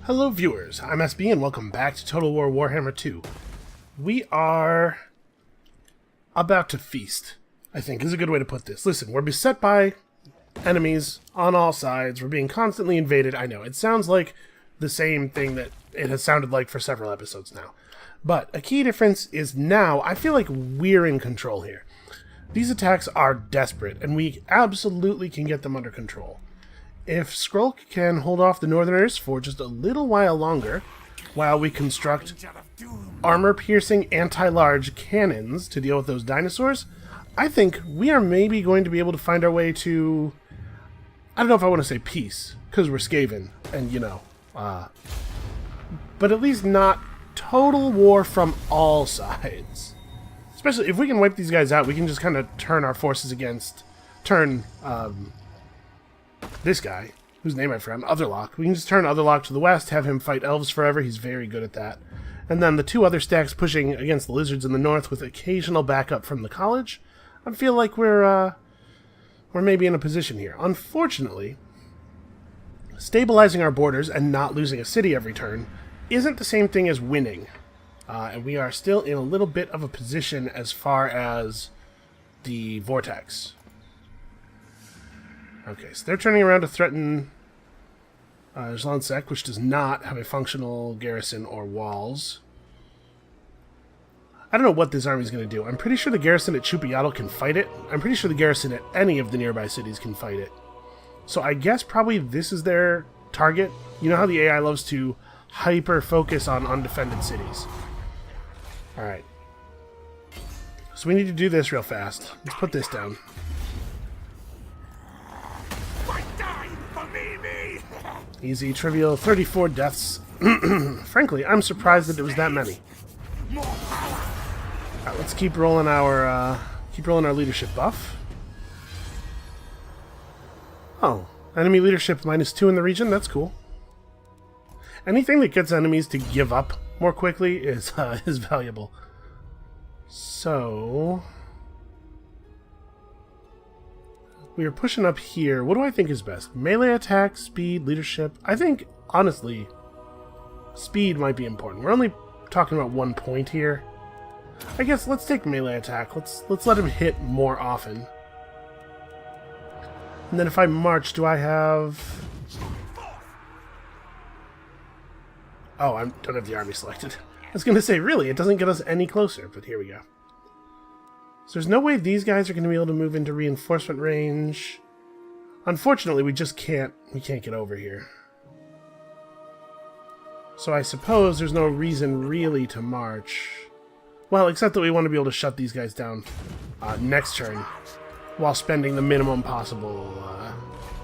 Hello viewers, I'm SB and welcome back to Total War Warhammer 2. We are about to feast, I think is a good way to put this. Listen, we're beset by enemies on all sides, we're being constantly invaded. I know, it sounds like the same thing that it has sounded like for several episodes now. But a key difference is now, I feel like we're in control here. These attacks are desperate, and we absolutely can get them under control. If Skrolk can hold off the Northerners for just a little while longer, while we construct armor-piercing anti-large cannons to deal with those dinosaurs, I think we are maybe going to be able to find our way to... I don't know if I want to say peace, because we're Skaven, and you know, but at least not total war from all sides. Especially if we can wipe these guys out, we can just kind of turn our forces against... this guy, whose name I forgot, Otherlock. We can just turn Otherlock to the west, have him fight elves forever. He's very good at that. And then the two other stacks pushing against the lizards in the north with occasional backup from the college. I feel like we're maybe in a position here. Unfortunately, stabilizing our borders and not losing a city every turn isn't the same thing as winning. And we are still in a little bit of a position as far as the Vortex. Okay, so they're turning around to threaten Zlansek, which does not have a functional garrison or walls. I don't know what this army is going to do. I'm pretty sure the garrison at Chupayatl can fight it. I'm pretty sure the garrison at any of the nearby cities can fight it. So I guess probably this is their target. You know how the AI loves to hyper-focus on undefended cities. Alright. So we need to do this real fast. Let's put this down. Easy, trivial, 34 deaths. Frankly, I'm surprised that it was that many. Alright, let's keep rolling our leadership buff. Oh, enemy leadership -2 in the region. That's cool. Anything that gets enemies to give up more quickly is valuable. So we are pushing up here. What do I think is best? Melee attack, speed, leadership? I think, honestly, speed might be important. We're only talking about 1 point here. I guess let's take melee attack. Let's let him hit more often. And then if I march, do I have... Oh, I don't have the army selected. I was going to say, really, it doesn't get us any closer, but here we go. So there's no way these guys are going to be able to move into reinforcement range. Unfortunately, we just can't get over here. So I suppose there's no reason really to march. Well, except that we want to be able to shut these guys down next turn while spending the minimum possible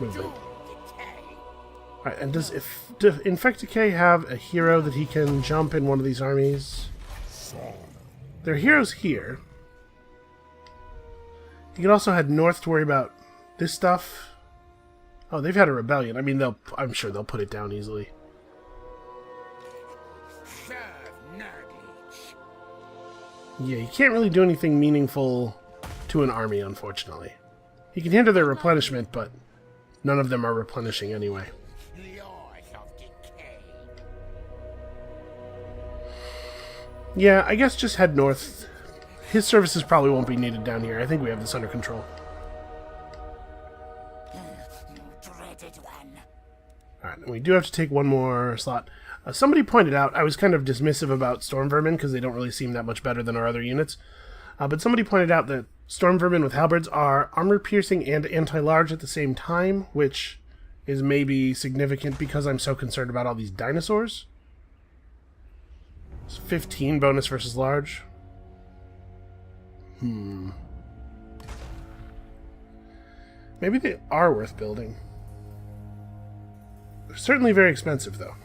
movement. Alright, and does Infecticay have a hero that he can jump in one of these armies? There are heroes here. You can also head north to worry about this stuff. Oh, they've had a rebellion. I mean, I'm sure they'll put it down easily. Yeah, you can't really do anything meaningful to an army, unfortunately. You can hinder their replenishment, but none of them are replenishing anyway. Yeah, I guess just head north. His services probably won't be needed down here. I think we have this under control. Alright, and we do have to take one more slot. Somebody pointed out, I was kind of dismissive about Storm Vermin because they don't really seem that much better than our other units. But somebody pointed out that Storm Vermin with halberds are armor-piercing and anti-large at the same time, which is maybe significant because I'm so concerned about all these dinosaurs. It's 15 bonus versus large. Maybe they are worth building. They're certainly very expensive, though.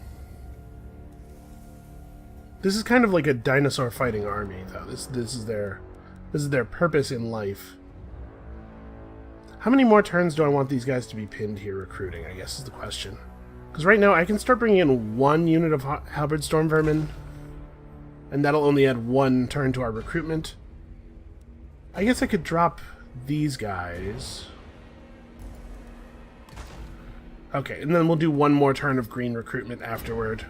This is kind of like a dinosaur fighting army, though. This is their purpose in life. How many more turns do I want these guys to be pinned here recruiting, I guess is the question. Because right now I can start bringing in 1 unit of halberd storm vermin, and that'll only add 1 turn to our recruitment. I guess I could drop these guys. Okay, and then we'll do one more turn of green recruitment afterward.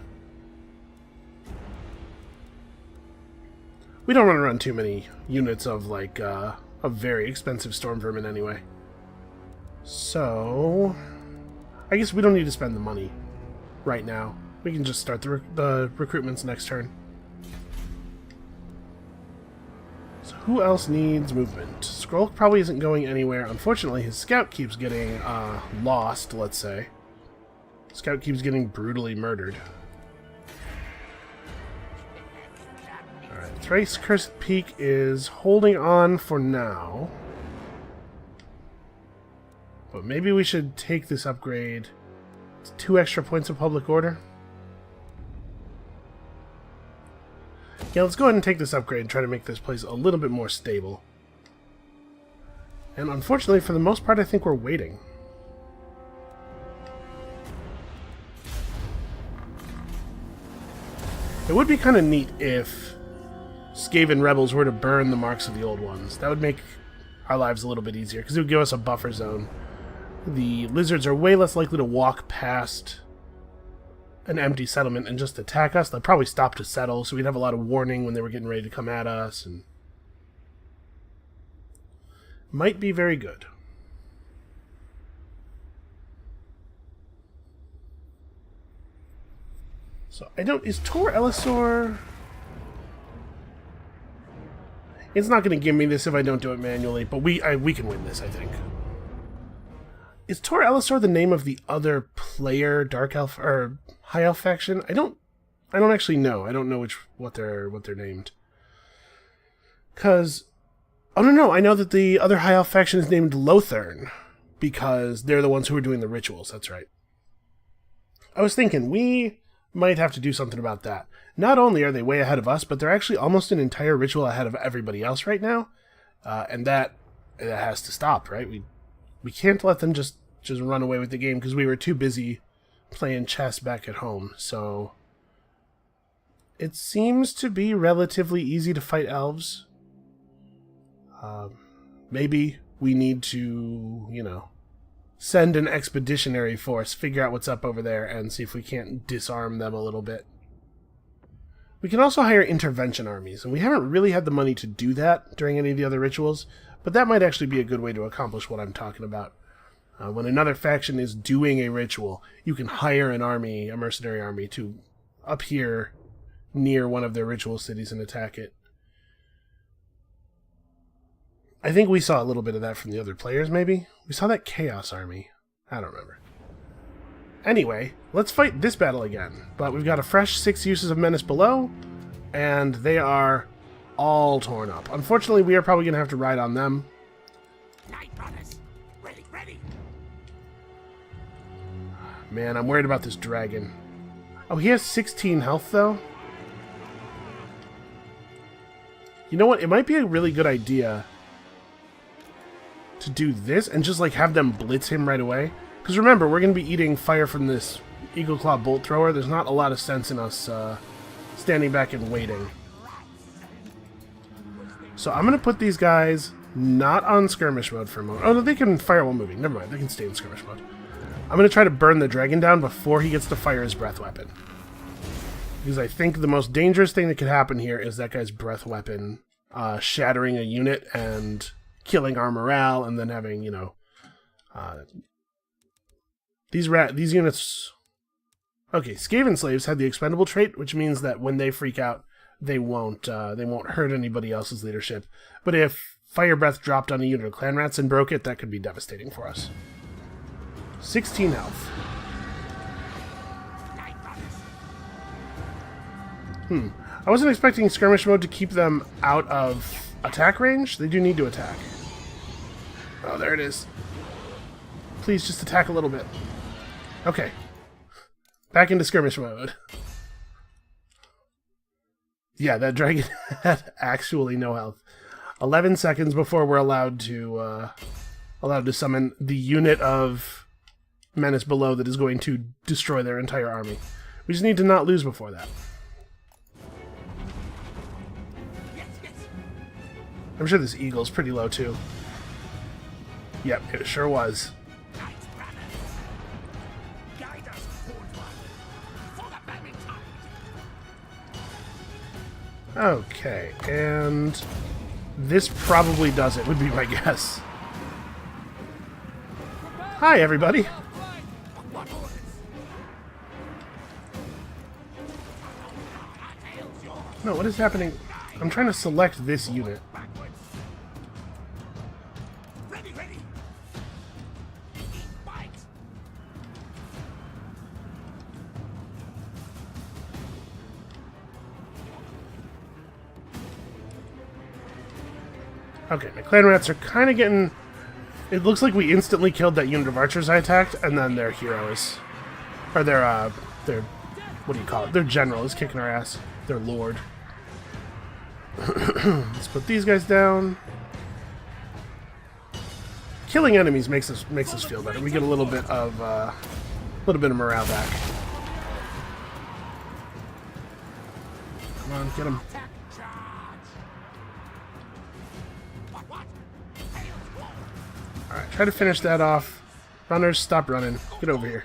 We don't want to run too many units of, like, a very expensive storm vermin anyway. So, I guess we don't need to spend the money right now. We can just start the recruitments next turn. So who else needs movement? Skrolk probably isn't going anywhere. Unfortunately, his scout keeps getting lost, let's say. Scout keeps getting brutally murdered. Alright, Thrice Cursed Peak is holding on for now. But maybe we should take this upgrade. It's 2 extra points of public order. Yeah, let's go ahead and take this upgrade and try to make this place a little bit more stable. And unfortunately, for the most part, I think we're waiting. It would be kind of neat if Skaven rebels were to burn the marks of the old ones. That would make our lives a little bit easier, because it would give us a buffer zone. The lizards are way less likely to walk past an empty settlement and just attack us. They'll probably stop to settle, so we'd have a lot of warning when they were getting ready to come at us, and might be very good. So I don't... Is Tor Elisor... It's not going to give me this if I don't do it manually, but we can win this, I think. Is Tor Elisor the name of the other player Dark Elf or High Elf faction? I don't actually know. I don't know what they're named. Cause oh no, I know that the other High Elf faction is named Lothern because they're the ones who are doing the rituals. That's right. I was thinking we might have to do something about that. Not only are they way ahead of us, but they're actually almost an entire ritual ahead of everybody else right now, and that has to stop, right? We can't let them just run away with the game because we were too busy playing chess back at home. So it seems to be relatively easy to fight elves. Maybe we need to, you know, send an expeditionary force, figure out what's up over there, and see if we can't disarm them a little bit. We can also hire intervention armies, and we haven't really had the money to do that during any of the other rituals, but that might actually be a good way to accomplish what I'm talking about. When another faction is doing a ritual, you can hire an army, a mercenary army, to appear near one of their ritual cities and attack it. I think we saw a little bit of that from the other players, maybe? We saw that Chaos Army. I don't remember. Anyway, let's fight this battle again. But we've got a fresh 6 uses of Menace below, and they are all torn up. Unfortunately, we are probably going to have to ride on them. Ready. Man, I'm worried about this dragon. Oh, he has 16 health, though? You know what? It might be a really good idea to do this and just, like, have them blitz him right away. Because remember, we're going to be eating fire from this Eagle Claw Bolt Thrower. There's not a lot of sense in us standing back and waiting. So I'm going to put these guys not on skirmish mode for a moment. Oh, no, they can fire while moving. Never mind, they can stay in skirmish mode. I'm going to try to burn the dragon down before he gets to fire his breath weapon. Because I think the most dangerous thing that could happen here is that guy's breath weapon shattering a unit and killing our morale, and then having, you know, these units. Okay, Skaven slaves had the expendable trait, which means that when they freak out, they won't hurt anybody else's leadership. But if fire breath dropped on a unit of clan rats and broke it, that could be devastating for us. 16 health. I wasn't expecting skirmish mode to keep them out of attack range. They do need to attack. Oh, there it is. Please just attack a little bit. Okay. Back into skirmish mode. Yeah, that dragon had actually no health. 11 seconds before we're allowed to summon the unit of menace below that is going to destroy their entire army. We just need to not lose before that. I'm sure this eagle's pretty low too. Yep, it sure was. Okay, and this probably does it, would be my guess. Hi, everybody. No, what is happening? I'm trying to select this unit. Okay, my clan rats are kind of getting... It looks like we instantly killed that unit of archers I attacked, and then their heroes. Or their, what do you call it? Their general is kicking our ass. Their lord. Let's put these guys down. Killing enemies makes us feel better. We get a little bit of morale back. Come on, get him. Alright, try to finish that off. Runners, stop running. Get over here.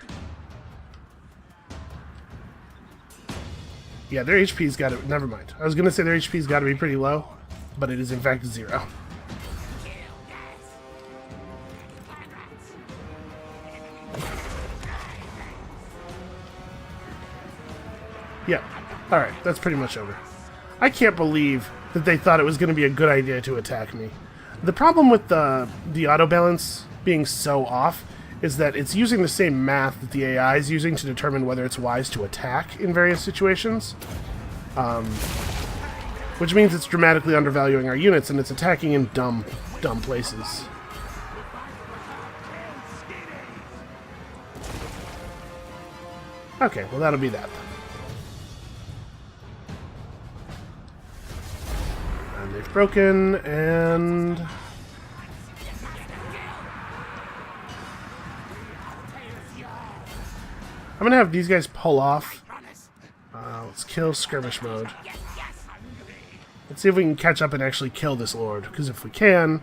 Yeah, their HP's got to... Never mind. I was going to say their HP's got to be pretty low, but it is in fact 0. Yeah. Alright, that's pretty much over. I can't believe that they thought it was going to be a good idea to attack me. The problem with the auto balance being so off is that it's using the same math that the AI is using to determine whether it's wise to attack in various situations. Which means it's dramatically undervaluing our units, and it's attacking in dumb places. Okay, well that'll be that then. And they've broken, and... I'm gonna have these guys pull off. Let's kill skirmish mode. Let's see if we can catch up and actually kill this lord, because if we can,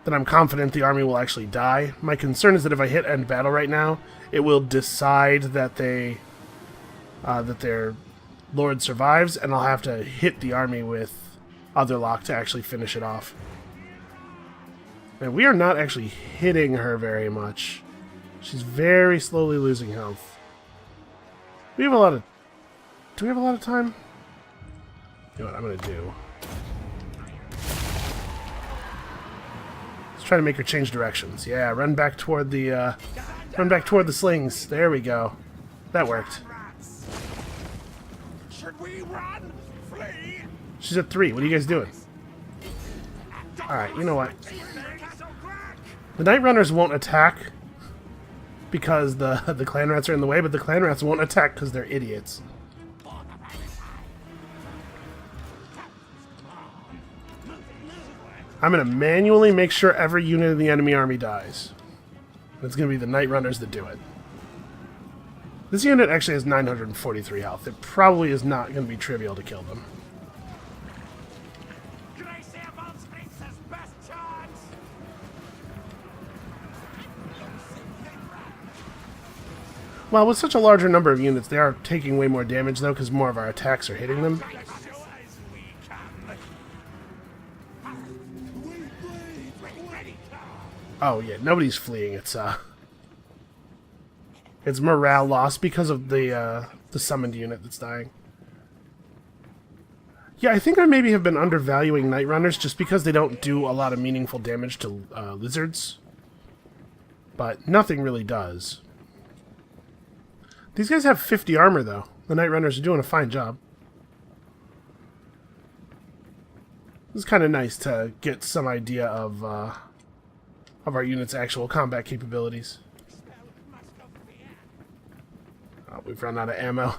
then I'm confident the army will actually die. My concern is that if I hit end battle right now, it will decide that that their lord survives, and I'll have to hit the army with Otherlock to actually finish it off. And we are not actually hitting her very much. She's very slowly losing health. We have a lot of... Do we have a lot of time? You know what I'm going to do? Let's try to make her change directions. Yeah, run back toward the slings. There we go. That worked. Should we run? Flee? She's at 3. What are you guys doing? Alright, you know what? The Night Runners won't attack because the clan rats are in the way, but the clan rats won't attack because they're idiots. I'm going to manually make sure every unit in the enemy army dies. It's going to be the Night Runners that do it. This unit actually has 943 health. It probably is not going to be trivial to kill them. Well, with such a larger number of units, they are taking way more damage, though, because more of our attacks are hitting them. Oh, yeah, nobody's fleeing. It's morale loss because of the summoned unit that's dying. Yeah, I think I maybe have been undervaluing Night Runners just because they don't do a lot of meaningful damage to lizards. But nothing really does. These guys have 50 armor, though. The Night Runners are doing a fine job. It's kind of nice to get some idea of our unit's actual combat capabilities. Oh, we've run out of ammo.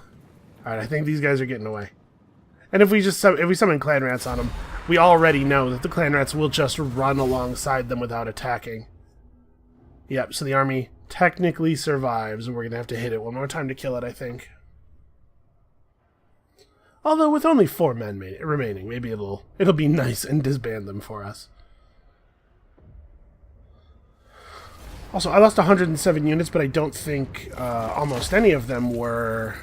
Alright, I think these guys are getting away. And if we summon clan rats on them, we already know that the clan rats will just run alongside them without attacking. Yep, so the army technically survives, and we're going to have to hit it one more time to kill it, I think. Although with only 4 men remaining, maybe it'll be nice and disband them for us. Also, I lost 107 units, but I don't think almost any of them were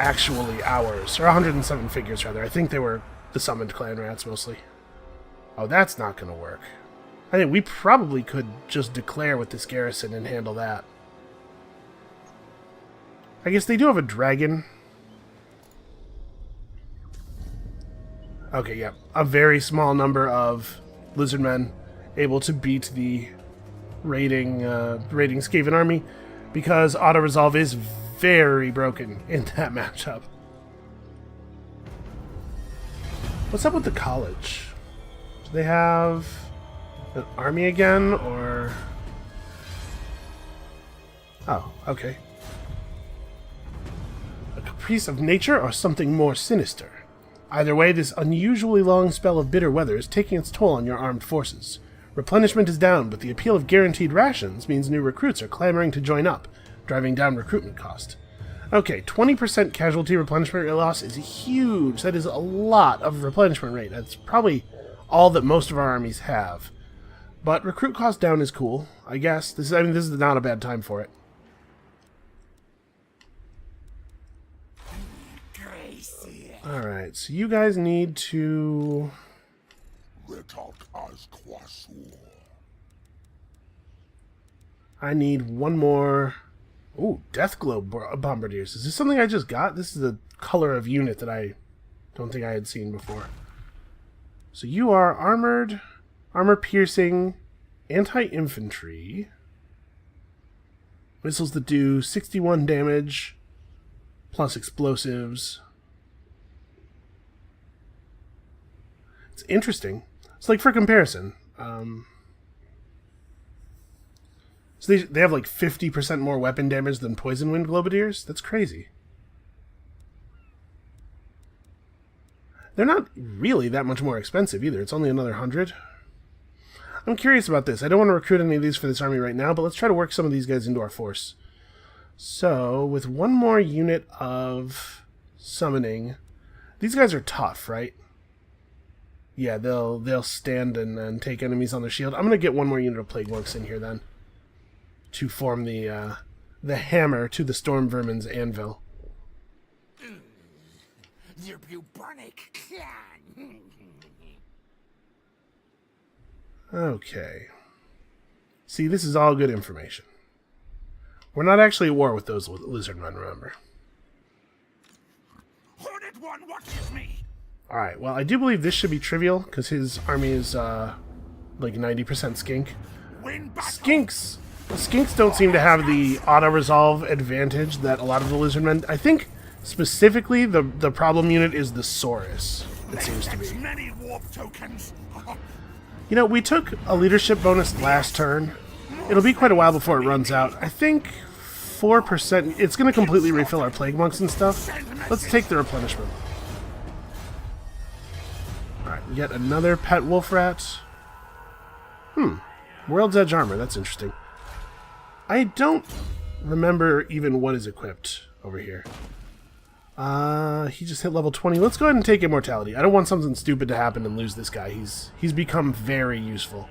actually ours. Or 107 figures, rather. I think they were the summoned clan rats, mostly. Oh, that's not going to work. I think we probably could just declare with this garrison and handle that. I guess they do have a dragon. Okay, yeah. A very small number of Lizardmen able to beat the raiding Skaven army, because auto-resolve is very broken in that matchup. What's up with the college? Do they have an army again, or... Oh, okay. A caprice of nature or something more sinister? Either way, this unusually long spell of bitter weather is taking its toll on your armed forces. Replenishment is down, but the appeal of guaranteed rations means new recruits are clamoring to join up, driving down recruitment cost. Okay, 20% casualty replenishment rate loss is huge. That is a lot of replenishment rate. That's probably all that most of our armies have. But recruit cost down is cool, I guess. This is not a bad time for it. Alright, so you guys need to... I need one more... Ooh, Deathglow Bombardiers. Is this something I just got? This is a color of unit that I don't think I had seen before. So you are armored, armor-piercing, anti-infantry. Missiles that do 61 damage, plus explosives. It's interesting. It's like, for comparison, so they have like 50% more weapon damage than Poison Wind Globadiers? That's crazy. They're not really that much more expensive either. It's only another 100. I'm curious about this. I don't want to recruit any of these for this army right now, but let's try to work some of these guys into our force. So, with one more unit of summoning, these guys are tough, right? Yeah, they'll stand and take enemies on their shield. I'm going to get one more unit of Plague Monks in here then, to form the hammer to the Storm Vermin's anvil. The bubonic clan. Okay. See, this is all good information. We're not actually at war with those Lizardmen, remember. Hornet One watches me. Alright, well, I do believe this should be trivial, because his army is, like 90% skink. Skinks don't seem to have the auto-resolve advantage that a lot of the Lizardmen... I think, specifically, the problem unit is the Saurus, it seems to be. Many warp tokens. You know, we took a leadership bonus last turn. It'll be quite a while before it runs out. I think 4%... It's going to completely refill our Plague Monks and stuff. Let's take the replenishment. Alright, yet another pet wolf rat. World's Edge armor, that's interesting. I don't remember even what is equipped over here. He just hit level 20. Let's go ahead and take immortality. I don't want something stupid to happen and lose this guy. He's become very useful.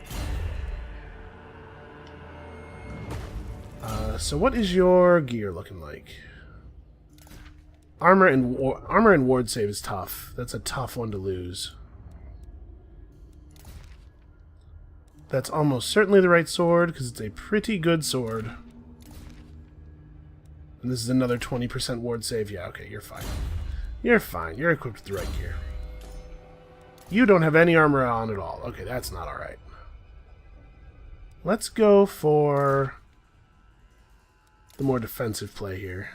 So what is your gear looking like? Armor and ward save is tough. That's a tough one to lose. That's almost certainly the right sword, because it's a pretty good sword. And this is another 20% ward save. Yeah, okay, you're fine. You're fine. You're equipped with the right gear. You don't have any armor on at all. Okay, that's not alright. Let's go for the more defensive play here.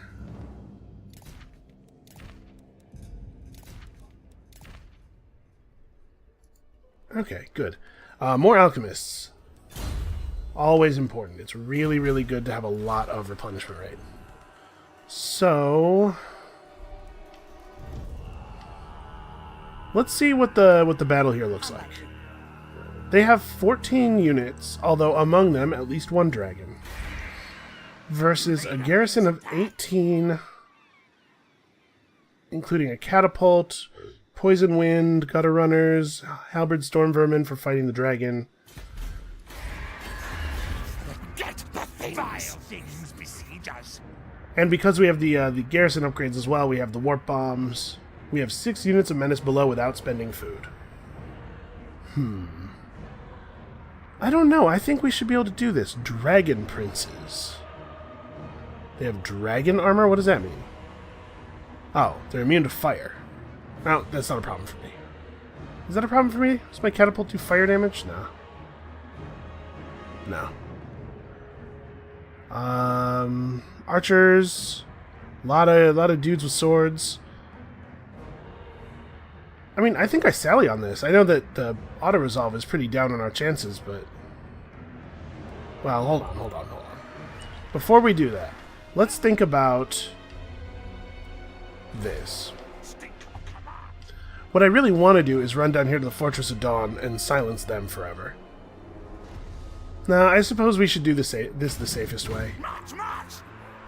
Okay, good. More alchemists. Always important. It's really, really good to have a lot of replenishment rate. So let's see what the battle here looks like. They have 14 units, although among them at least one dragon, versus a garrison of 18, including a catapult, Poison Wind, Gutter Runners, Halberd Storm Vermin for fighting the dragon. Get the things. Vile things besiege us. And because we have the garrison upgrades as well, we have the warp bombs. We have 6 units of menace below without spending food. I don't know. I think we should be able to do this. Dragon princes. They have dragon armor? What does that mean? Oh, they're immune to fire. No, that's not a problem for me. Is that a problem for me? Does my catapult do fire damage? No. No. Archers. A lot of dudes with swords. I mean, I think I sally on this. I know that the auto-resolve is pretty down on our chances, but... Well, hold on. Before we do that, let's think about this. What I really want to do is run down here to the Fortress of Dawn and silence them forever. Now, I suppose we should do this the safest way.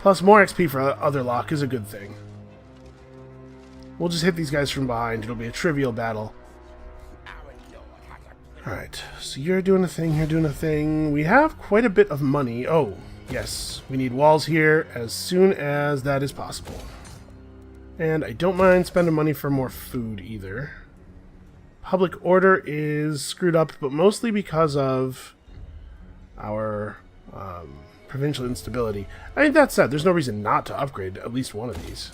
Plus, more XP for other lock is a good thing. We'll just hit these guys from behind. It'll be a trivial battle. Alright, so you're doing a thing, you're doing a thing. We have quite a bit of money. Oh, yes. We need walls here as soon as that is possible. And I don't mind spending money for more food either. Public order is screwed up, but mostly because of our provincial instability. I mean, that said, there's no reason not to upgrade at least one of these.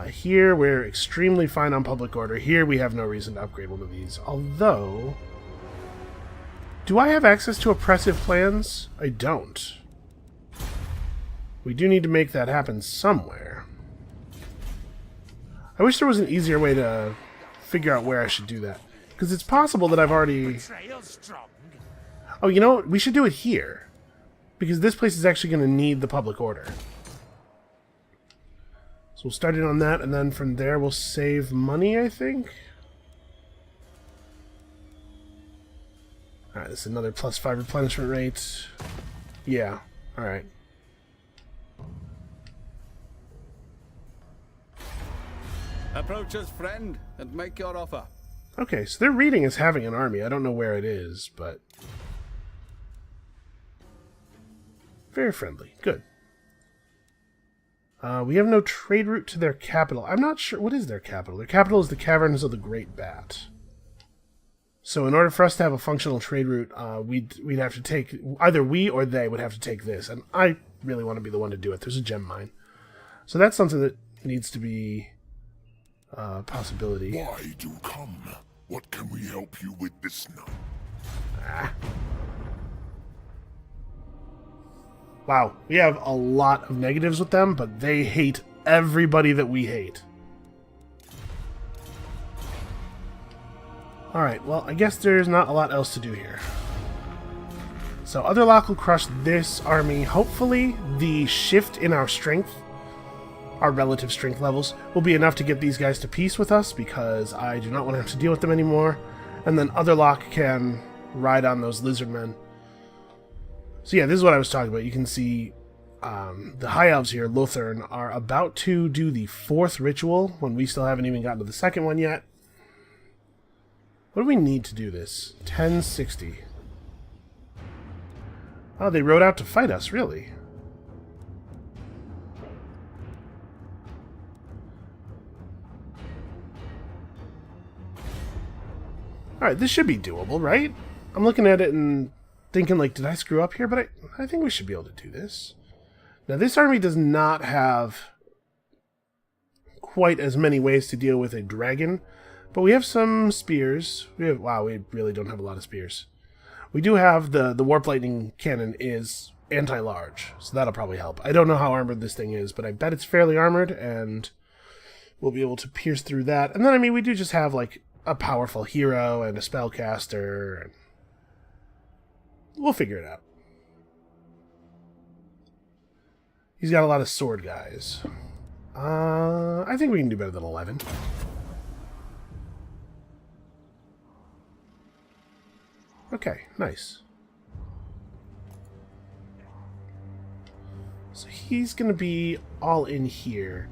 Here, we're extremely fine on public order. Here, we have no reason to upgrade one of these. Although, do I have access to oppressive plans? I don't. We do need to make that happen somewhere. I wish there was an easier way to figure out where I should do that. Because it's possible that I've already... Oh, you know what? We should do it here. Because this place is actually going to need the public order. So we'll start it on that, and then from there we'll save money, I think? Alright, this is another +5 replenishment rate. Yeah, alright. Approach us, friend, and make your offer. Okay, so they're reading as having an army. I don't know where it is, but... Very friendly. Good. We have no trade route to their capital. I'm not sure... What is their capital? Their capital is the Caverns of the Great Bat. So in order for us to have a functional trade route, we'd have to take... Either we or they would have to take this. And I really want to be the one to do it. There's a gem mine. So that's something that needs to be a possibility. Why do come? What can we help you with this night? Ah. Wow, we have a lot of negatives with them, but they hate everybody that we hate. Alright, well, I guess there's not a lot else to do here. So, Other Lock will crush this army. Hopefully, the shift in our strength, our relative strength levels, will be enough to get these guys to peace with us, because I do not want to have to deal with them anymore. And then Other Lock can ride on those Lizardmen. So yeah, this is what I was talking about. You can see the High Elves here, Lothern, are about to do the 4th ritual when we still haven't even gotten to the 2nd one yet. What do we need to do this? 1060. Oh, they rode out to fight us, really? Alright, this should be doable, right? I'm looking at it and thinking, like, did I screw up here? But I think we should be able to do this. Now, this army does not have quite as many ways to deal with a dragon, but we have some spears. Wow, we really don't have a lot of spears. We do have the Warp Lightning Cannon is anti-large, so that'll probably help. I don't know how armored this thing is, but I bet it's fairly armored, and we'll be able to pierce through that. And then, I mean, we do just have, like, a powerful hero and a spellcaster, and we'll figure it out. He's got a lot of sword guys. I think we can do better than 11. Okay, nice. So he's going to be all in here.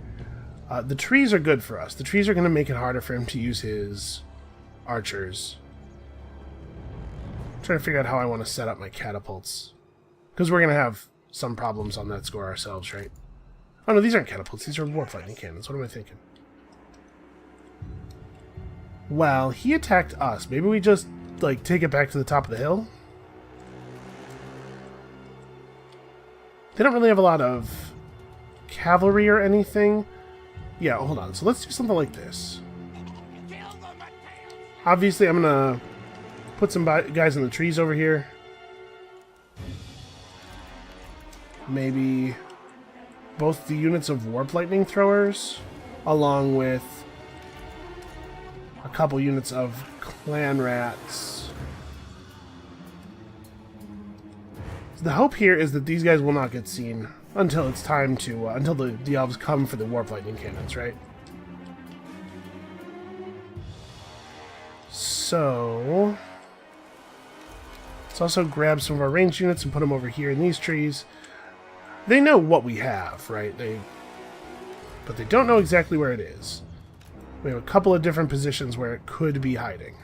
The trees are good for us. The trees are going to make it harder for him to use his archers. trying to figure out how I want to set up my catapults. Because we're going to have some problems on that score ourselves, right? Oh, no, these aren't catapults. These are warp lightning cannons. What am I thinking? Well, he attacked us. Maybe we just, like, take it back to the top of the hill? They don't really have a lot of cavalry or anything. Yeah, hold on. So let's do something like this. Obviously, I'm going to put some guys in the trees over here. Maybe both the units of warp lightning throwers, along with a couple units of clan rats. So the hope here is that these guys will not get seen until it's time to, until the elves come for the warp lightning cannons, right? So let's also grab some of our ranged units and put them over here in these trees. They know what we have, right? But they don't know exactly where it is. We have a couple of different positions where it could be hiding.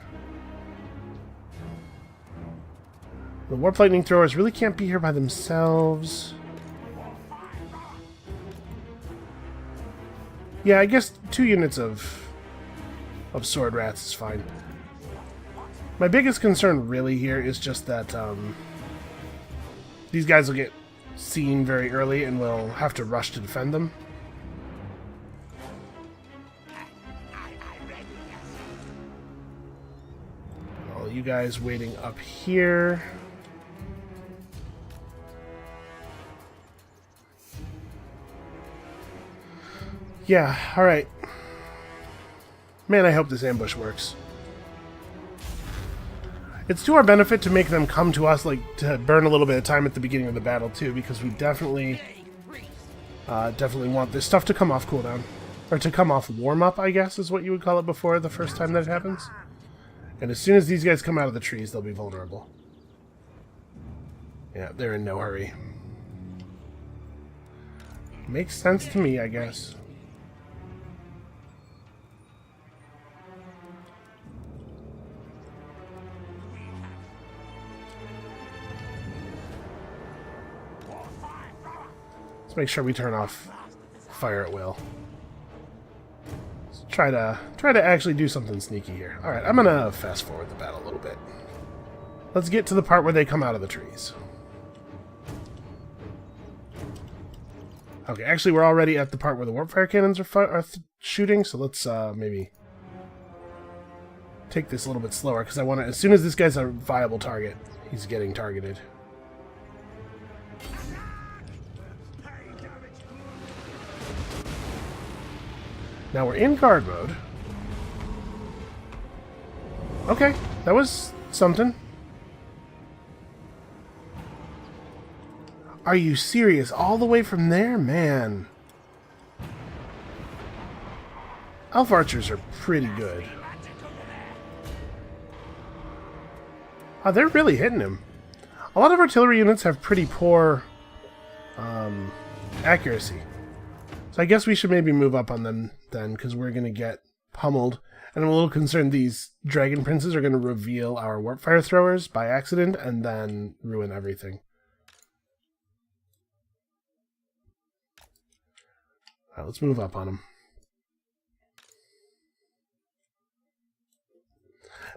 The warp lightning throwers really can't be here by themselves. Yeah, I guess 2 units of sword rats is fine. My biggest concern really here is just that these guys will get seen very early and we'll have to rush to defend them. All you guys waiting up here. Yeah, alright. Man, I hope this ambush works. It's to our benefit to make them come to us, like, to burn a little bit of time at the beginning of the battle, too, because we definitely want this stuff to come off cooldown. Or to come off warm-up, I guess, is what you would call it before the first time that it happens. And as soon as these guys come out of the trees, they'll be vulnerable. Yeah, they're in no hurry. Makes sense to me, I guess. Make sure we turn off fire at will. Let's try to actually do something sneaky here. All right, I'm gonna fast forward the battle a little bit. Let's get to the part where they come out of the trees. Okay, actually, we're already at the part where the warp fire cannons are shooting. So let's maybe take this a little bit slower because I want to. As soon as this guy's a viable target, he's getting targeted. Now we're in guard mode. Okay, that was something. Are you serious? All the way from there? Man. Elf archers are pretty good. Oh, they're really hitting him. A lot of artillery units have pretty poor accuracy. So I guess we should maybe move up on them then, because we're going to get pummeled. And I'm a little concerned these dragon princes are going to reveal our warp fire throwers by accident and then ruin everything. All right, let's move up on them.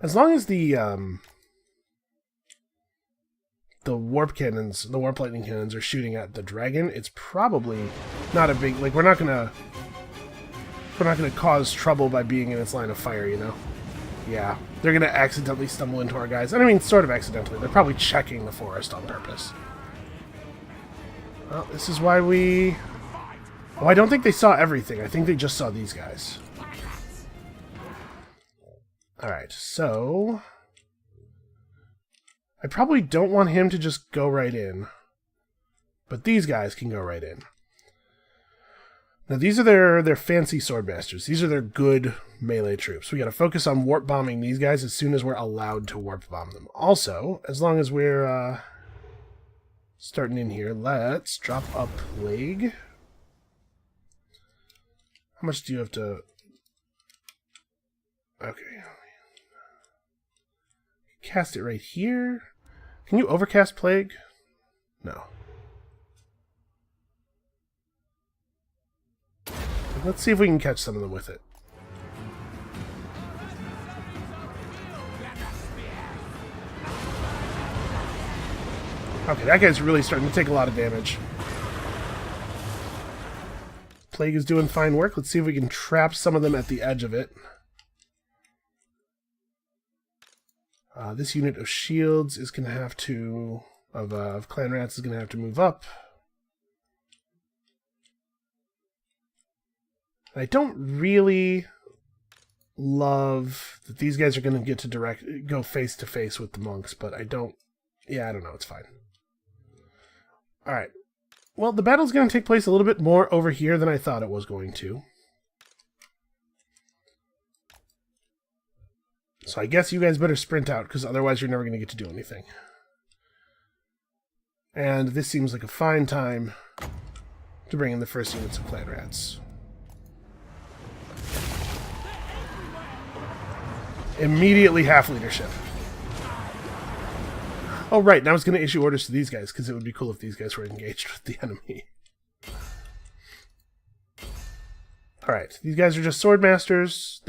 As long as the warp cannons, the warp lightning cannons are shooting at the dragon, it's probably not a big, like, we're not gonna cause trouble by being in its line of fire, you know? Yeah, they're gonna accidentally stumble into our guys. And I mean, sort of accidentally. They're probably checking the forest on purpose. Well, this is why we... Oh, I don't think they saw everything. I think they just saw these guys. Alright, so... I probably don't want him to just go right in. But these guys can go right in. Now these are their fancy swordmasters. These are their good melee troops. We gotta focus on warp bombing these guys as soon as we're allowed to warp bomb them. Also, as long as we're starting in here, let's drop a plague. How much do you have to... Okay. Cast it right here. Can you overcast plague? No. Let's see if we can catch some of them with it. Okay, that guy's really starting to take a lot of damage. Plague is doing fine work. Let's see if we can trap some of them at the edge of it. This unit of shields is going to have to... Of clan rats is going to have to move up. I don't really love that these guys are going to get to go face to face with the monks, but I don't... Yeah, I don't know. It's fine. Alright. Well, the battle's going to take place a little bit more over here than I thought it was going to. So I guess you guys better sprint out, because otherwise you're never going to get to do anything. And this seems like a fine time to bring in the first units of clan rats. Immediately half leadership. Oh, right. Now I was going to issue orders to these guys, because it would be cool if these guys were engaged with the enemy. Alright. These guys are just sword masters.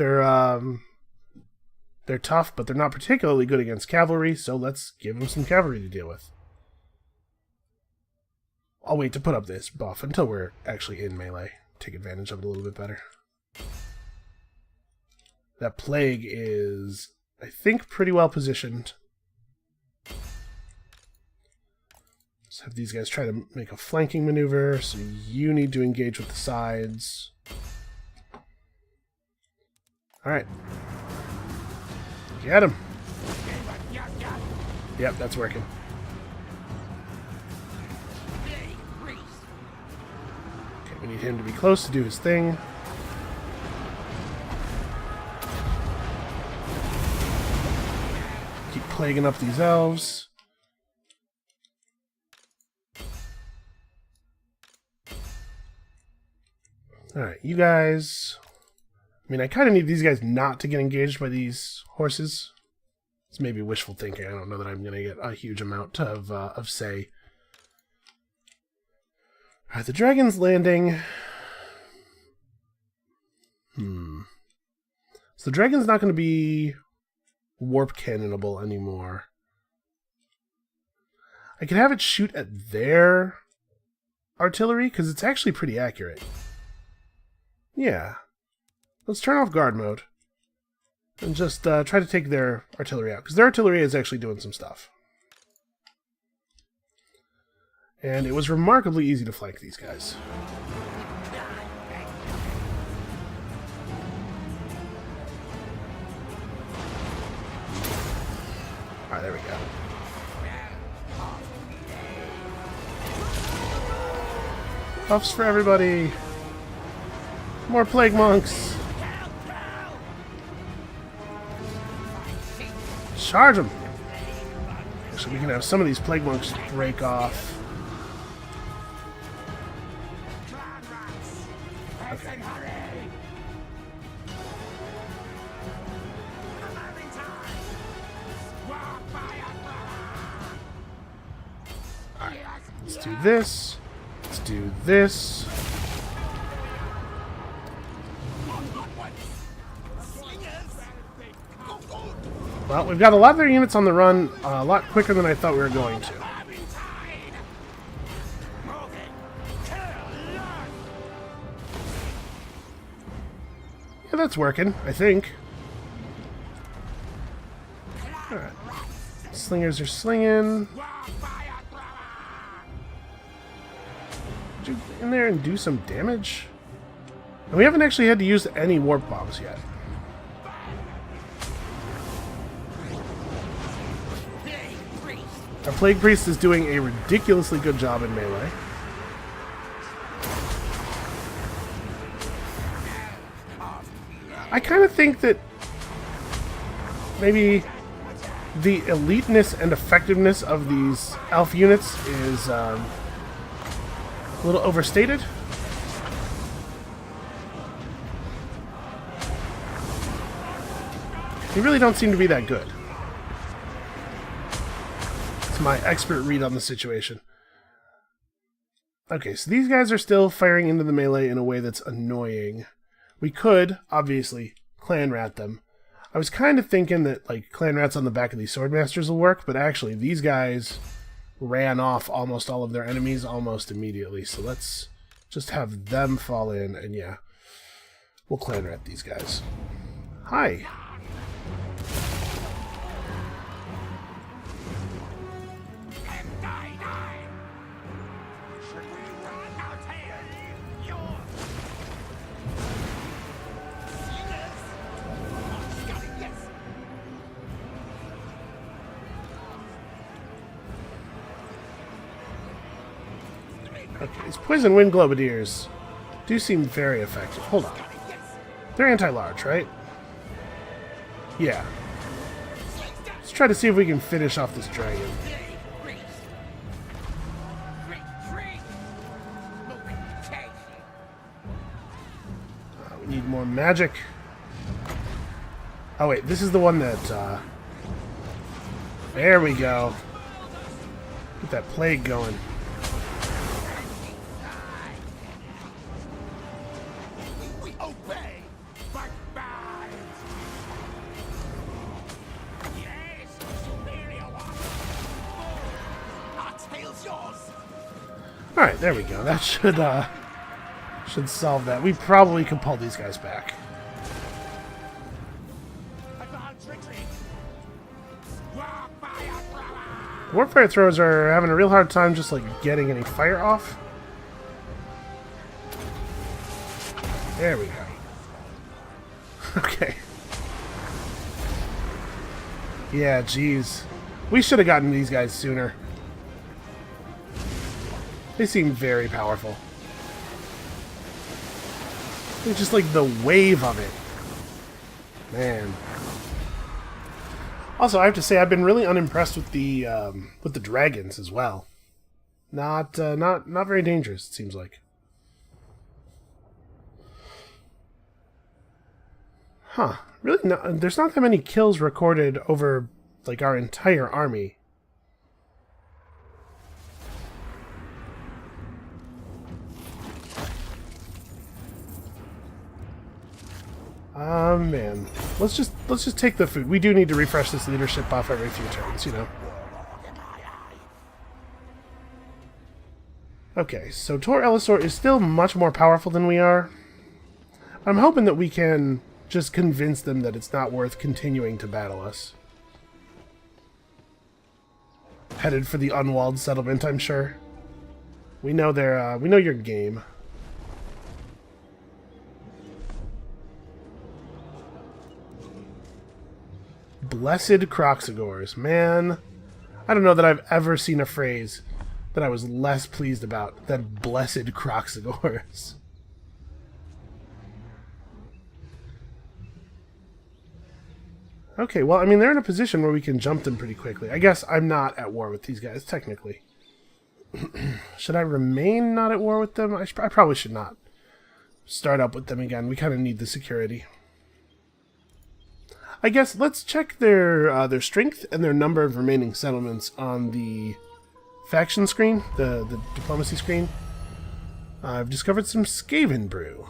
They're tough, but they're not particularly good against cavalry, so let's give them some cavalry to deal with. I'll wait to put up this buff until we're actually in melee. Take advantage of it a little bit better. That plague is, I think, pretty well positioned. Let's have these guys try to make a flanking maneuver, so you need to engage with the sides. Alright. Get him! Yep, that's working. Okay, we need him to be close to do his thing. Keep plaguing up these elves. Alright, you guys... I mean, I kind of need these guys not to get engaged by these horses. It's maybe wishful thinking. I don't know that I'm going to get a huge amount of say. Alright, the dragon's landing. So the dragon's not going to be warp cannonable anymore. I can have it shoot at their artillery, because it's actually pretty accurate. Yeah. Let's turn off guard mode and just try to take their artillery out, because their artillery is actually doing some stuff. And it was remarkably easy to flank these guys. Alright, there we go. Buffs for everybody! More plague monks! Charge them! Actually, we can have some of these plague monks break off. Okay. Alright, let's do this. Let's do this. Well, we've got a lot of their units on the run a lot quicker than I thought we were going to. Yeah, that's working, I think. Alright. Slingers are slinging. Did you get in there and do some damage? And we haven't actually had to use any warp bombs yet. Our Plague Priest is doing a ridiculously good job in melee. I kind of think that maybe the eliteness and effectiveness of these elf units is a little overstated. They really don't seem to be that good. my expert read on the situation. Okay, so these guys are still firing into the melee in a way that's annoying. We could, obviously, clan rat them. I was kind of thinking that, like, clan rats on the back of these swordmasters will work, but actually, these guys ran off almost all of their enemies almost immediately. So let's just have them fall in, and yeah, we'll clan rat these guys. Hi. Okay, these poison wind globadiers do seem very effective. Hold on. They're anti-large, right? Yeah. Let's try to see if we can finish off this dragon. We need more magic. Oh wait, this is the one that, there we go. Get that plague going. Alright, there we go. That should solve that. We probably can pull these guys back. Warfare throwers are having a real hard time just like getting any fire off. There we go. Okay. Yeah, geez. We should have gotten these guys sooner. They seem very powerful. It's just like the wave of it. Man. Also, I have to say I've been really unimpressed with the dragons as well. Not very dangerous, it seems like. Huh. Really there's not that many kills recorded over like our entire army. Man. Let's just take the food. We do need to refresh this leadership buff every few turns, you know. Okay, so Tor Elisor is still much more powerful than we are. I'm hoping that we can just convince them that it's not worth continuing to battle us. Headed for the unwalled settlement, I'm sure. We know they're we know your game. Blessed Croxagores. Man, I don't know that I've ever seen a phrase that I was less pleased about than Blessed Croxagores. Okay, well, I mean, they're in a position where we can jump them pretty quickly. I guess I'm not at war with these guys, technically. Should I remain not at war with them? I probably should not start up with them again. We kind of need the security. I guess let's check their strength and their number of remaining settlements on the faction screen, the diplomacy screen. I've discovered some Skaven brew.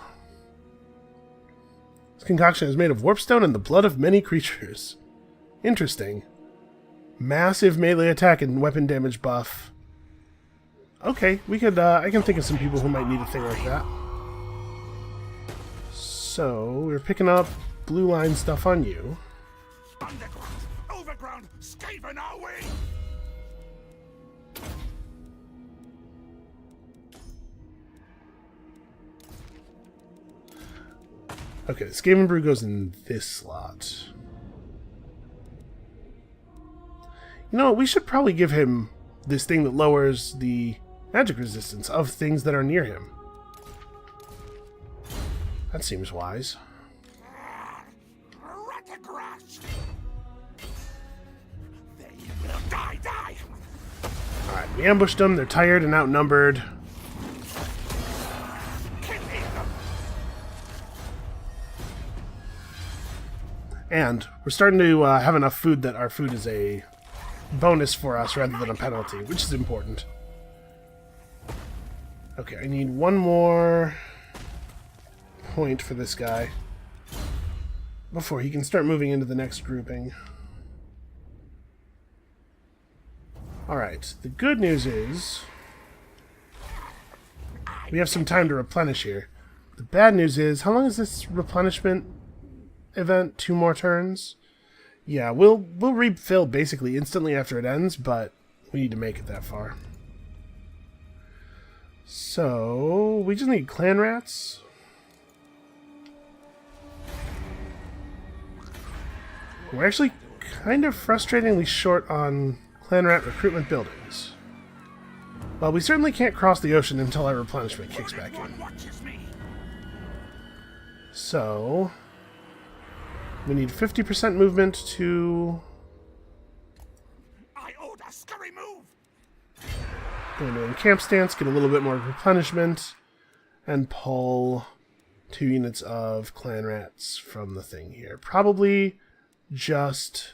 This concoction is made of warpstone and the blood of many creatures. Interesting. Massive melee attack and weapon damage buff. Okay, we could. I can think of some people who might need a thing like that. So we're picking up blue line stuff on you. Underground, overground, Skaven are we? Okay, the Skaven brew goes in this slot. You know what? We should probably give him this thing that lowers the magic resistance of things that are near him. That seems wise. Alright, we ambushed them. They're tired and outnumbered. And we're starting to have enough food that our food is a bonus for us rather than a penalty, which is important. Okay, I need one more point for this guy before he can start moving into the next grouping. Alright, the good news is we have some time to replenish here. The bad news is, how long is this replenishment event? 2 more turns? Yeah, we'll refill basically instantly after it ends, but we need to make it that far. So, we just need clan rats. We're actually kind of frustratingly short on clan rat recruitment buildings. Well, we certainly can't cross the ocean until our replenishment kicks back in. So, we need 50% movement to go into a camp stance, get a little bit more replenishment, and pull 2 units of clan rats from the thing here. Probably just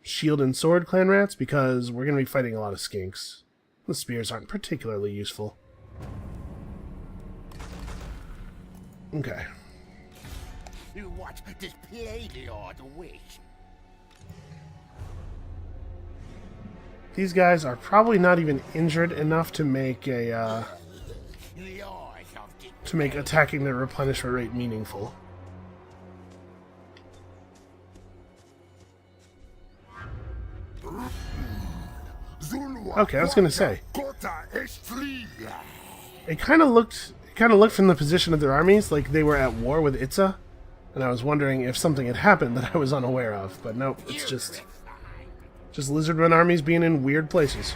shield and sword clan rats, because we're going to be fighting a lot of skinks. The spears aren't particularly useful. Okay. What does Playlord wish? These guys are probably not even injured enough to make a attacking their replenishment rate meaningful. Okay, I was gonna say, it kind of looked from the position of their armies like they were at war with Itza, and I was wondering if something had happened that I was unaware of. But nope, it's just Lizardmen armies being in weird places.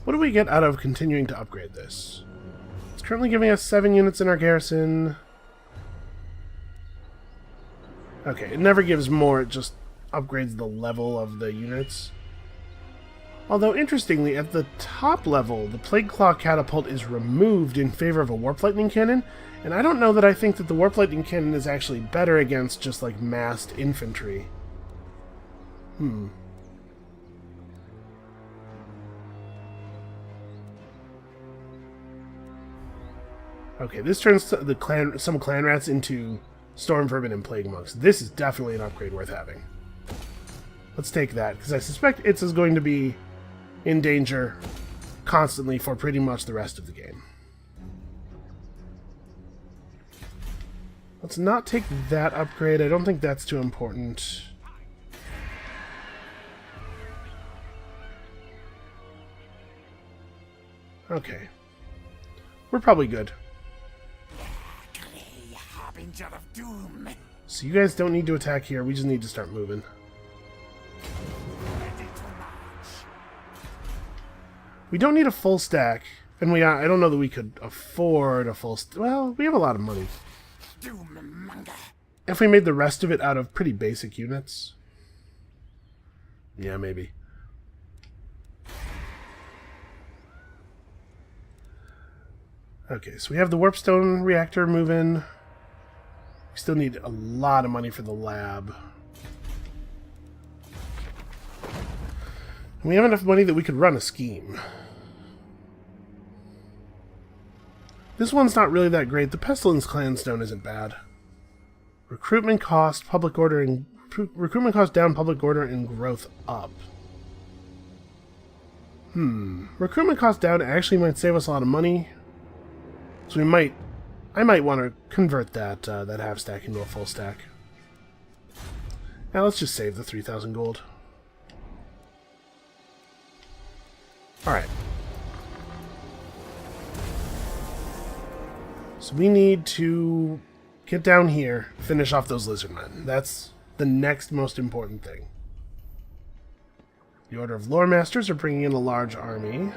What do we get out of continuing to upgrade this? It's currently giving us 7 units in our garrison. Okay, it never gives more, it just upgrades the level of the units. Although, interestingly, at the top level, the Plague Claw Catapult is removed in favor of a Warp Lightning Cannon, and I don't know that I think that the Warp Lightning Cannon is actually better against just, like, massed infantry. Okay, this turns some clan rats into Storm Vermin and Plague Monks. This is definitely an upgrade worth having. Let's take that, because I suspect Itza's going to be in danger constantly for pretty much the rest of the game. Let's not take that upgrade. I don't think that's too important. Okay. We're probably good. So you guys don't need to attack here. We just need to start moving. We don't need a full stack, and I don't know that we could afford a full well, we have a lot of money. If we made the rest of it out of pretty basic units. Yeah, maybe. Okay, so we have the Warpstone reactor moving. We still need a lot of money for the lab. And we have enough money that we could run a scheme. This one's not really that great. The Pestilence Clanstone isn't bad. Recruitment cost, public order, and recruitment cost down, public order, and growth up. Recruitment cost down actually might save us a lot of money. So I might want to convert that half stack into a full stack. Now let's just save the 3,000 gold. Alright. So we need to get down here, finish off those Lizardmen. That's the next most important thing. The Order of Lore Masters are bringing in a large army.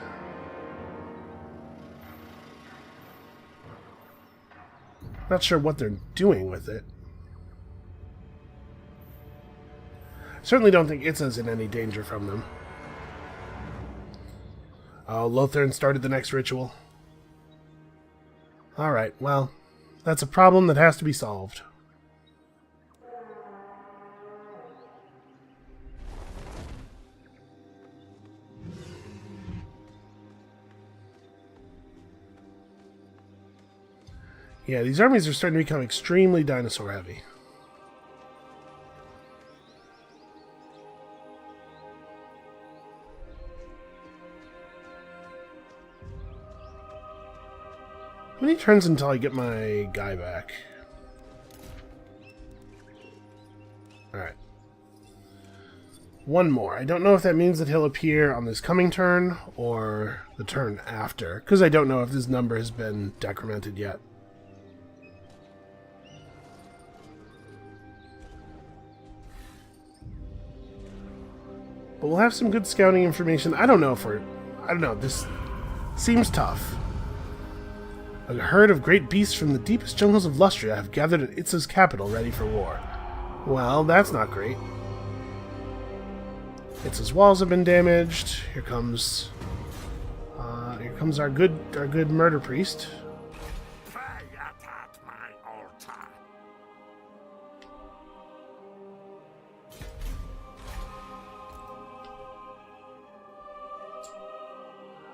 Not sure what they're doing with it. Certainly don't think Itza's in any danger from them. Oh, Lothern started the next ritual. Alright, well, that's a problem that has to be solved. Yeah, these armies are starting to become extremely dinosaur heavy. How many turns until I get my guy back? Alright. One more. I don't know if that means that he'll appear on this coming turn or the turn after, because I don't know if this number has been decremented yet. But we'll have some good scouting information. I don't know, this seems tough. A herd of great beasts from the deepest jungles of Lustria have gathered at Itza's capital ready for war. Well, that's not great. Itza's walls have been damaged. Here comes our good murder priest. Pray at my altar.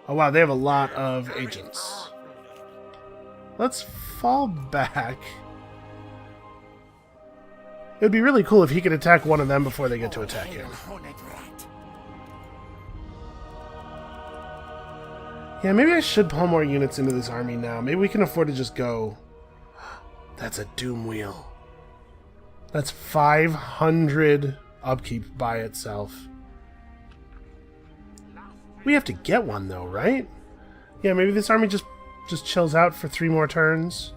Oh wow, they have a lot of agents. Let's fall back. It would be really cool if he could attack one of them before they get to attack him. Yeah, maybe I should pull more units into this army now. Maybe we can afford to just go... That's a doom wheel. That's 500 upkeep by itself. We have to get one though, right? Yeah, maybe this army just chills out for 3 more turns.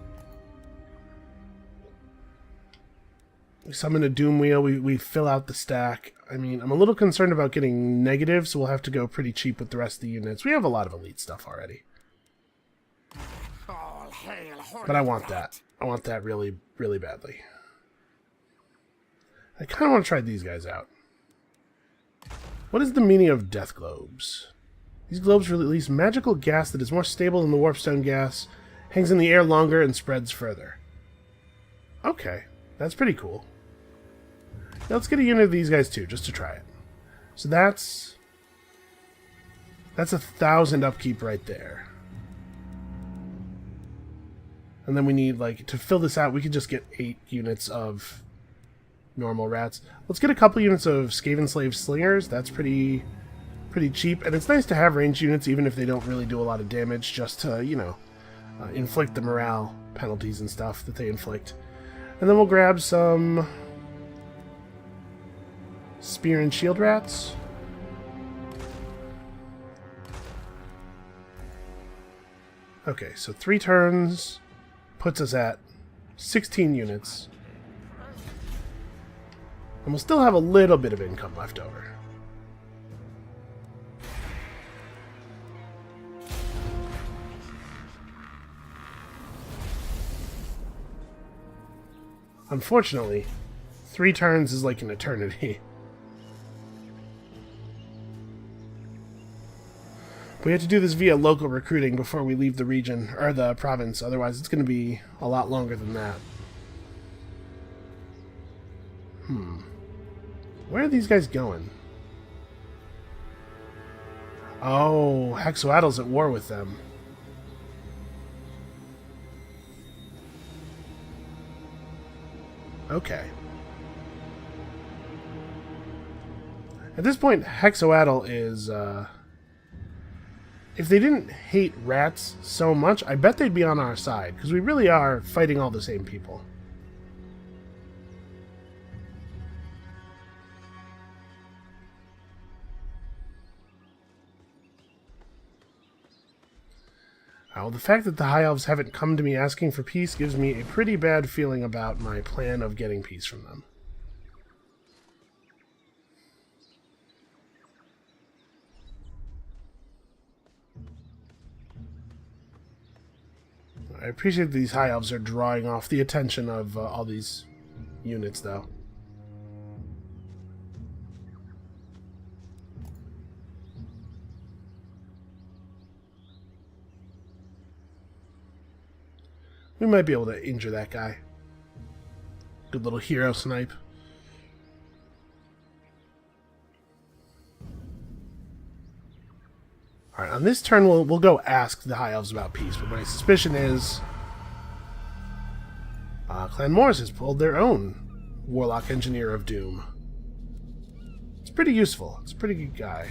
We summon a doom wheel, we fill out the stack. I mean, I'm a little concerned about getting negative, so we'll have to go pretty cheap with the rest of the units. We have a lot of elite stuff already. But I want that. I want that really, really badly. I kind of want to try these guys out. What is the meaning of death globes? These globes release magical gas that is more stable than the warpstone gas, hangs in the air longer, and spreads further. Okay, that's pretty cool. Now let's get a unit of these guys too, just to try it. So that's 1,000 upkeep right there. And then we need, like, to fill this out, we could just get 8 units of normal rats. Let's get a couple units of Skaven Slave Slingers. That's pretty cheap. And it's nice to have ranged units, even if they don't really do a lot of damage, just to, you know, inflict the morale penalties and stuff that they inflict. And then we'll grab some Spear and Shield Rats. Okay, so 3 turns puts us at 16 units. And we'll still have a little bit of income left over. Unfortunately, 3 turns is like an eternity. We have to do this via local recruiting before we leave the region, or the province, otherwise it's going to be a lot longer than that. Where are these guys going? Oh, Hexoaddle's at war with them. Okay. At this point, Hexoaddle is, if they didn't hate rats so much, I bet they'd be on our side, because we really are fighting all the same people. Well, the fact that the High Elves haven't come to me asking for peace gives me a pretty bad feeling about my plan of getting peace from them. I appreciate that these High Elves are drawing off the attention of all these units, though. We might be able to injure that guy. Good little hero snipe. Alright, on this turn we'll go ask the High Elves about peace, but my suspicion is Clan Morris has pulled their own Warlock Engineer of Doom. It's pretty useful. It's a pretty good guy.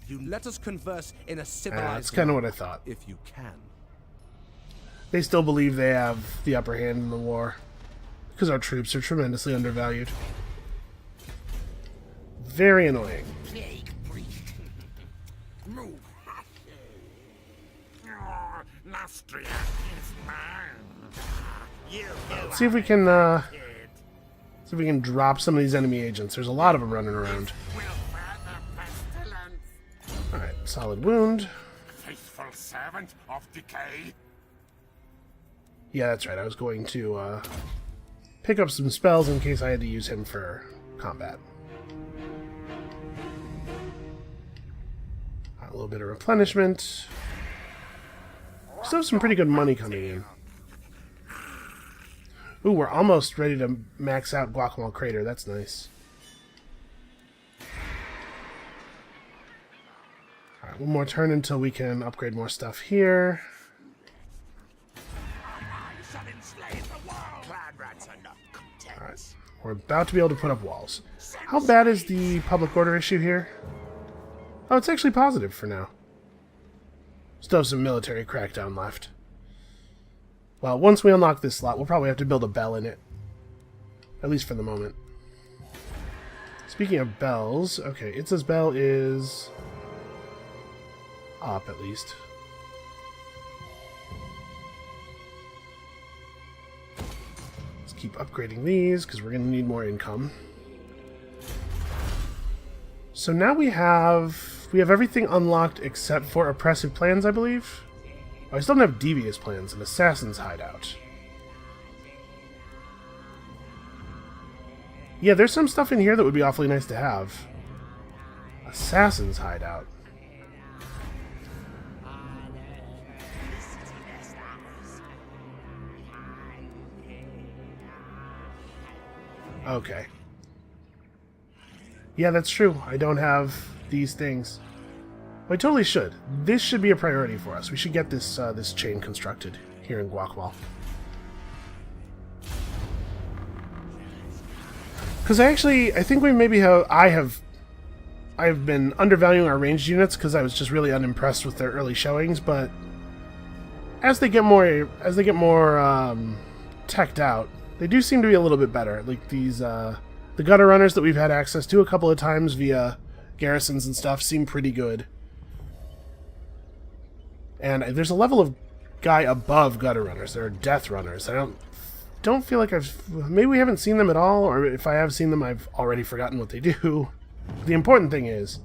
You let us converse in a civilized That's kind of what I thought. if you can. They still believe they have the upper hand in the war, because our troops are tremendously undervalued. Very annoying. Plague priest. Move. Lastria is mine. Let's see if we can drop some of these enemy agents. There's a lot of them running around. Alright, solid wound. Faithful servant of decay. Yeah, that's right. I was going to pick up some spells in case I had to use him for combat. A little bit of replenishment. Still have some pretty good money coming in. Ooh, we're almost ready to max out Guacamole Crater. That's nice. Alright, one more turn until we can upgrade more stuff here. Alright, we're about to be able to put up walls. How bad is the public order issue here? Oh, it's actually positive for now. Still have some military crackdown left. Well, once we unlock this slot, we'll probably have to build a bell in it. At least for the moment. Speaking of bells, okay, Itza's bell is up at least. Let's keep upgrading these because we're going to need more income. So now we have everything unlocked except for oppressive plans, I believe. Oh, I still don't have devious plans and assassin's hideout. Yeah, there's some stuff in here that would be awfully nice to have. Assassin's hideout. Okay. Yeah, that's true. I don't have these things. I totally should. This should be a priority for us. We should get this this chain constructed here in Guacamole. Because I think we maybe have. I've been undervaluing our ranged units because I was just really unimpressed with their early showings. But as they get more teched out, they do seem to be a little bit better. Like these the gutter runners that we've had access to a couple of times via garrisons and stuff seem pretty good. And there's a level of guy above gutter runners. There are death runners. I don't feel like maybe we haven't seen them at all, or if I have seen them, I've already forgotten what they do. The important thing is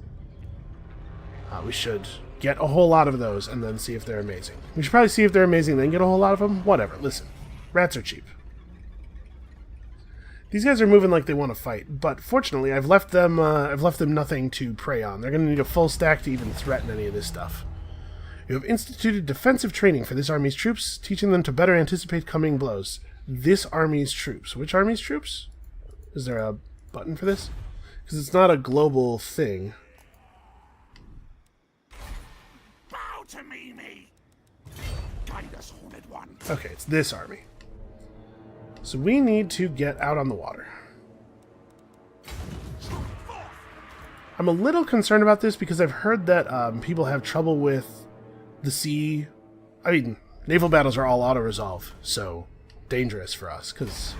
we should get a whole lot of those and then see if they're amazing. We should probably see if they're amazing, then get a whole lot of them. Whatever. Listen, rats are cheap. These guys are moving like they want to fight, but fortunately, I've left them nothing to prey on. They're going to need a full stack to even threaten any of this stuff. You have instituted defensive training for this army's troops, teaching them to better anticipate coming blows. This army's troops. Which army's troops? Is there a button for this? Because it's not a global thing. Bow to me. Guide us, Horned One. Okay, it's this army. So we need to get out on the water. I'm a little concerned about this because I've heard that people have trouble with the sea. I mean, naval battles are all auto-resolve, so dangerous for us because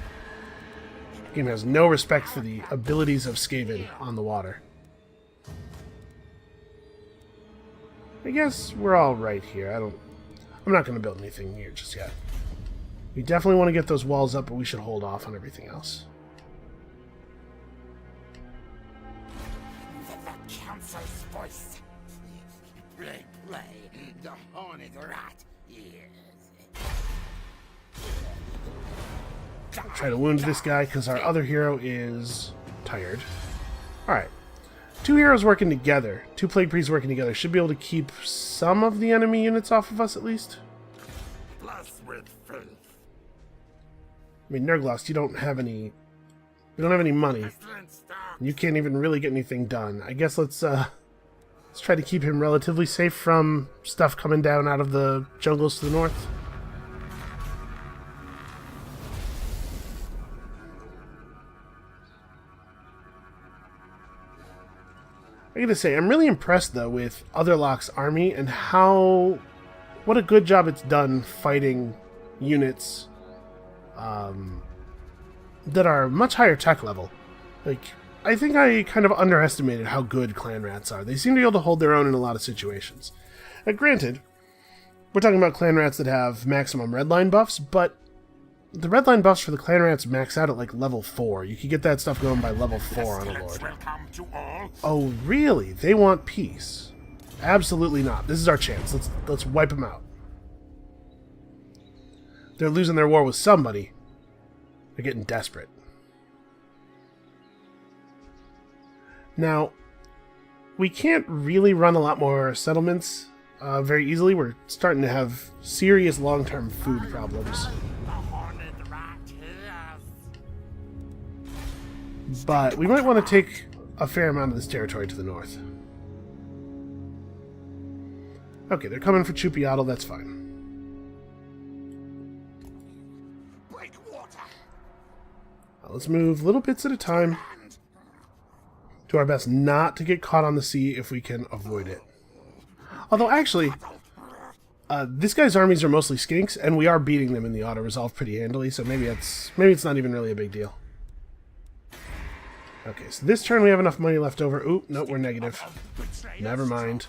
the game has no respect for the abilities of Skaven on the water. I guess we're all right here. I'm not going to build anything here just yet. We definitely want to get those walls up, but we should hold off on everything else. The council's voice. Play. The horned rat Try to wound this guy because our other hero is tired. Alright. Two heroes working together. Two plague priests working together. Should be able to keep some of the enemy units off of us at least. Bless with faith. I mean, Nerglost, you don't have any... We don't have any money. You can't even really get anything done. I guess let's try to keep him relatively safe from stuff coming down out of the jungles to the north. I gotta say, I'm really impressed though with Otherlock's army and what a good job it's done fighting units that are much higher tech level. Like, I think I kind of underestimated how good clan rats are. They seem to be able to hold their own in a lot of situations. Granted, we're talking about clan rats that have maximum redline buffs, but the redline buffs for the clan rats max out at like level 4. You could get that stuff going by level 4 on a lord. Oh, really? They want peace? Absolutely not. This is our chance. Let's wipe them out. They're losing their war with somebody. They're getting desperate. Now, we can't really run a lot more settlements very easily. We're starting to have serious long-term food problems. But we might want to take a fair amount of this territory to the north. Okay, they're coming for Chupiatl, that's fine. Let's move little bits at a time. Do our best not to get caught on the sea if we can avoid it. Although, actually, this guy's armies are mostly skinks, and we are beating them in the auto-resolve pretty handily, so maybe it's not even really a big deal. Okay, so this turn we have enough money left over. Oop, nope, we're negative. Never mind.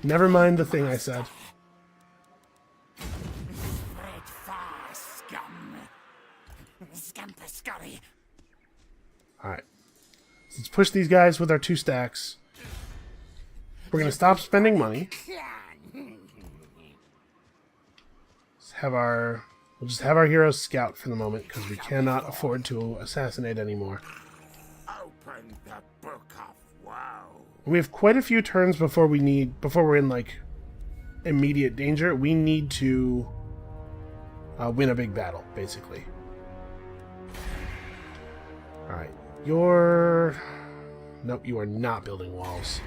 Never mind the thing I said. Alright. Let's push these guys with our 2 stacks. We're going to stop spending money. We'll just have our heroes scout for the moment, because we cannot afford to assassinate anymore. Open the book of woe. We have quite a few turns before we're in, like, immediate danger. We need to win a big battle, basically. Alright. Nope, you are not building walls.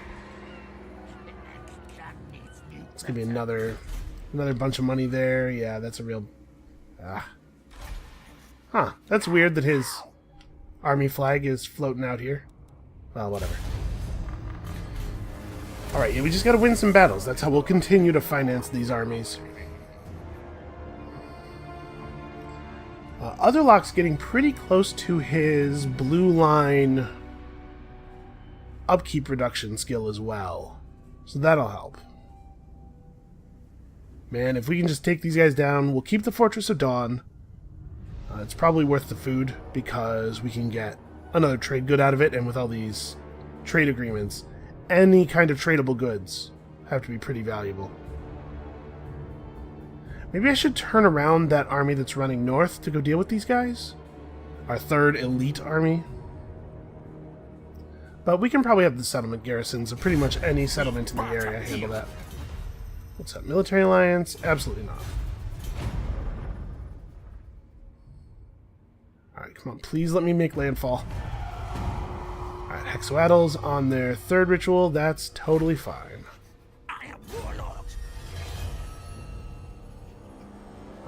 It's gonna be another bunch of money there. Yeah, that's a real... Huh, that's weird that his army flag is floating out here. Well, whatever. Alright, yeah, we just gotta win some battles. That's how we'll continue to finance these armies. Otherlock's getting pretty close to his blue line upkeep reduction skill as well. So that'll help. Man, if we can just take these guys down, we'll keep the Fortress of Dawn. It's probably worth the food, because we can get another trade good out of it, and with all these trade agreements, any kind of tradable goods have to be pretty valuable. Maybe I should turn around that army that's running north to go deal with these guys? Our 3rd elite army? But we can probably have the settlement garrisons of pretty much any settlement in the area handle that. What's that? Military alliance? Absolutely not. Alright, come on. Please let me make landfall. Alright, Hexoaddles on their 3rd ritual. That's totally fine.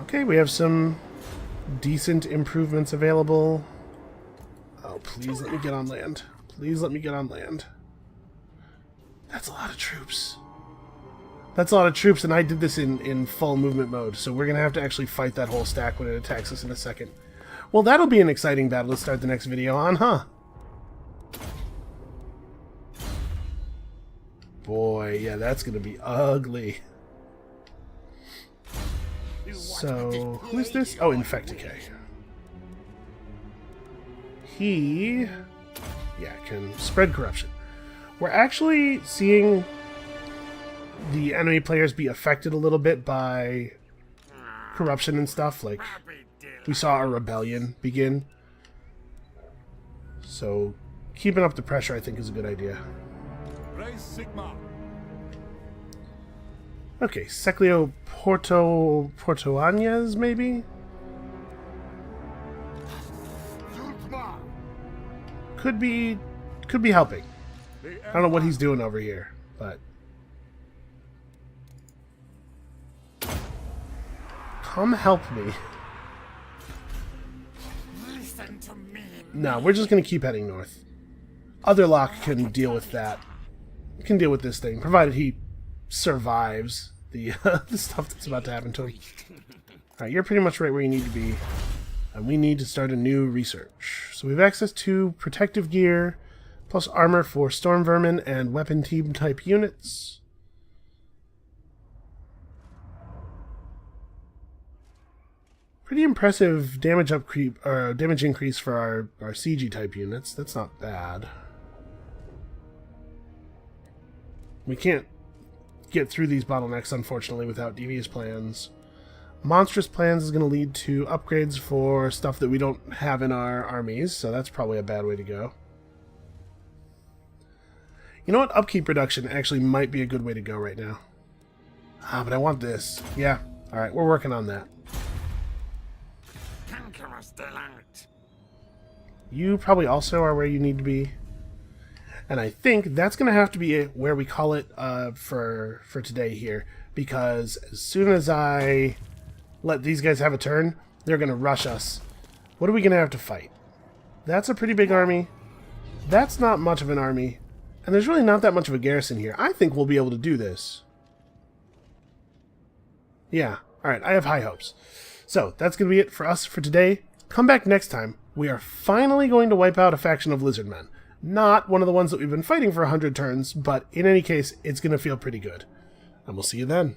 Okay, we have some decent improvements available. Oh, please let me get on land. Please let me get on land. That's a lot of troops. That's a lot of troops, and I did this in full movement mode, so we're going to have to actually fight that whole stack when it attacks us in a second. Well, that'll be an exciting battle to start the next video on, huh? Boy, yeah, that's going to be ugly. So, who's this? Oh, Infecticay. He... yeah, can spread corruption. We're actually seeing the enemy players be affected a little bit by corruption and stuff. Like, we saw a rebellion begin. So, keeping up the pressure, I think, is a good idea. Okay, Seclio Portoañez, maybe? Could be helping. I don't know what he's doing over here, but... come help me. Listen to me. No, we're just going to keep heading north. Otherlock can deal with that can deal with this thing, provided he survives the the stuff that's about to happen to him. Alright, you're pretty much right where you need to be. And we need to start a new research. So we have access to protective gear, plus armor for storm vermin and weapon team type units. Pretty impressive damage damage increase for our CG type units. That's not bad. We can't get through these bottlenecks, unfortunately, without devious plans. Monstrous plans is going to lead to upgrades for stuff that we don't have in our armies, so that's probably a bad way to go. You know what? Upkeep reduction actually might be a good way to go right now. Ah, but I want this. Yeah. Alright, we're working on that. Conqueror's delight. You probably also are where you need to be. And I think that's going to have to be where we call it for today here. Because as soon as I let these guys have a turn, they're going to rush us. What are we going to have to fight? That's a pretty big army. That's not much of an army. And there's really not that much of a garrison here. I think we'll be able to do this. Yeah. Alright, I have high hopes. So, that's going to be it for us for today. Come back next time. We are finally going to wipe out a faction of Lizardmen. Not one of the ones that we've been fighting for 100 turns, but in any case, it's going to feel pretty good. And we'll see you then.